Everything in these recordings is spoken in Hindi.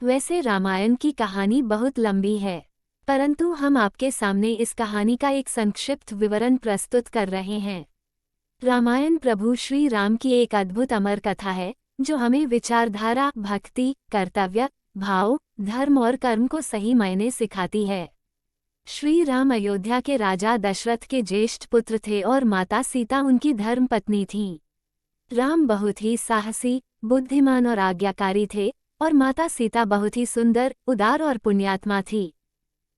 वैसे रामायण की कहानी बहुत लंबी है, परंतु हम आपके सामने इस कहानी का एक संक्षिप्त विवरण प्रस्तुत कर रहे हैं। रामायण प्रभु श्री राम की एक अद्भुत अमर कथा है, जो हमें विचारधारा, भक्ति, कर्तव्य, भाव, धर्म और कर्म को सही मायने सिखाती है। श्री राम अयोध्या के राजा दशरथ के ज्येष्ठ पुत्र थे और माता सीता उनकी धर्म पत्नी थीं। राम बहुत ही साहसी, बुद्धिमान और आज्ञाकारी थे, और माता सीता बहुत ही सुंदर, उदार और पुण्यात्मा थी।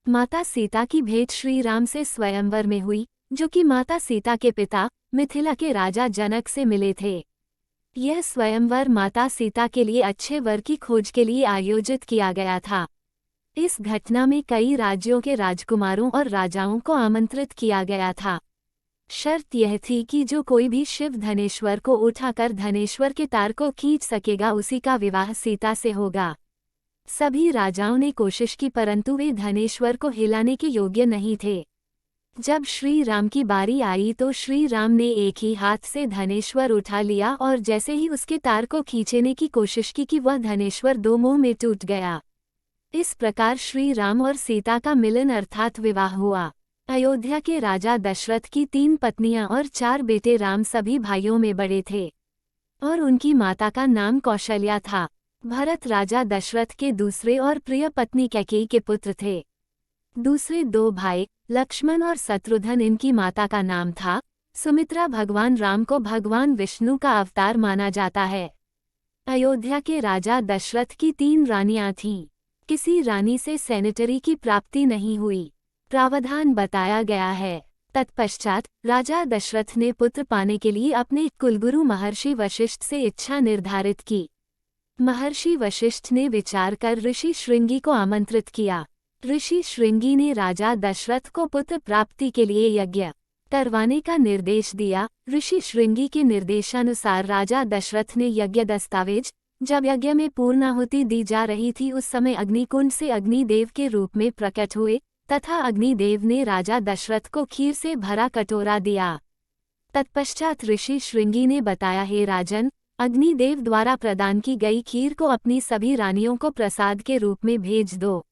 माता सीता की भेंट श्री राम से स्वयंवर में हुई, जो कि माता सीता के पिता मिथिला के राजा जनक से मिले थे। यह स्वयंवर माता सीता के लिए अच्छे वर की खोज के लिए आयोजित किया गया था। इस घटना में कई राज्यों के राजकुमारों और राजाओं को आमंत्रित किया गया था। शर्त यह थी कि जो कोई भी शिव धनेश्वर को उठाकर धनेश्वर के तार को खींच सकेगा, उसी का विवाह सीता से होगा। सभी राजाओं ने कोशिश की, परंतु वे धनेश्वर को हिलाने के योग्य नहीं थे। जब श्री राम की बारी आई तो श्री राम ने एक ही हाथ से धनेश्वर उठा लिया, और जैसे ही उसके तार को खींचने की कोशिश की कि वह धनेश्वर दो मुंह में टूट गया। इस प्रकार श्री राम और सीता का मिलन अर्थात विवाह हुआ। अयोध्या के राजा दशरथ की 3 पत्नियां और 4 बेटे राम सभी भाइयों में बड़े थे, और उनकी माता का नाम कौशल्या था। भरत राजा दशरथ के दूसरे और प्रिय पत्नी कैकेयी के पुत्र थे। दूसरे 2 भाई लक्ष्मण और शत्रुघ्न, इनकी माता का नाम था सुमित्रा। भगवान राम को भगवान विष्णु का अवतार माना जाता है। अयोध्या के राजा दशरथ की 3 रानियां थीं। किसी रानी से सैनिटरी की प्राप्ति नहीं हुई, प्रावधान बताया गया है। तत्पश्चात राजा दशरथ ने पुत्र पाने के लिए अपने कुलगुरु महर्षि वशिष्ठ से इच्छा निर्धारित की। महर्षि वशिष्ठ ने विचार कर ऋषि श्रृंगी को आमंत्रित किया। ऋषि श्रृंगी ने राजा दशरथ को पुत्र प्राप्ति के लिए यज्ञ करवाने का निर्देश दिया। ऋषि श्रृंगी के निर्देशानुसार राजा दशरथ ने यज्ञ दस्तावेज, जब यज्ञ में पूर्णाहुति दी जा रही थी, उस समय अग्निकुंड से अग्निदेव के रूप में प्रकट हुए, तथा अग्निदेव ने राजा दशरथ को खीर से भरा कटोरा दिया। तत्पश्चात ऋषि श्रृंगी ने बताया, हे राजन, अग्निदेव द्वारा प्रदान की गई खीर को अपनी सभी रानियों को प्रसाद के रूप में भेज दो।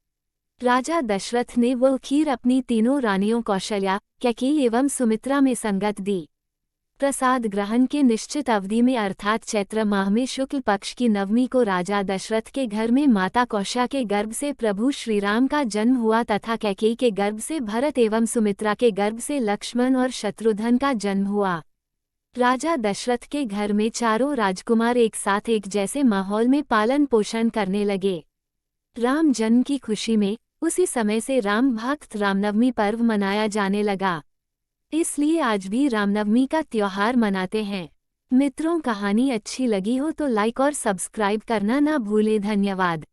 राजा दशरथ ने वह खीर अपनी तीनों रानियों कौशल्या, कैकेयी एवं सुमित्रा में संगत दी। प्रसाद ग्रहण के निश्चित अवधि में अर्थात चैत्र माह में शुक्ल पक्ष की नवमी को राजा दशरथ के घर में माता कौशल्या के गर्भ से प्रभु श्रीराम का जन्म हुआ, तथा कैकेयी के गर्भ से भरत एवं सुमित्रा के गर्भ से लक्ष्मण और शत्रुघ्न का जन्म हुआ। राजा दशरथ के घर में चारों राजकुमार एक साथ एक जैसे माहौल में पालन पोषण करने लगे। राम जन्म की खुशी में उसी समय से राम भक्त रामनवमी पर्व मनाया जाने लगा। इसलिए आज भी रामनवमी का त्योहार मनाते हैं। मित्रों, कहानी अच्छी लगी हो तो लाइक और सब्सक्राइब करना ना भूलें। धन्यवाद।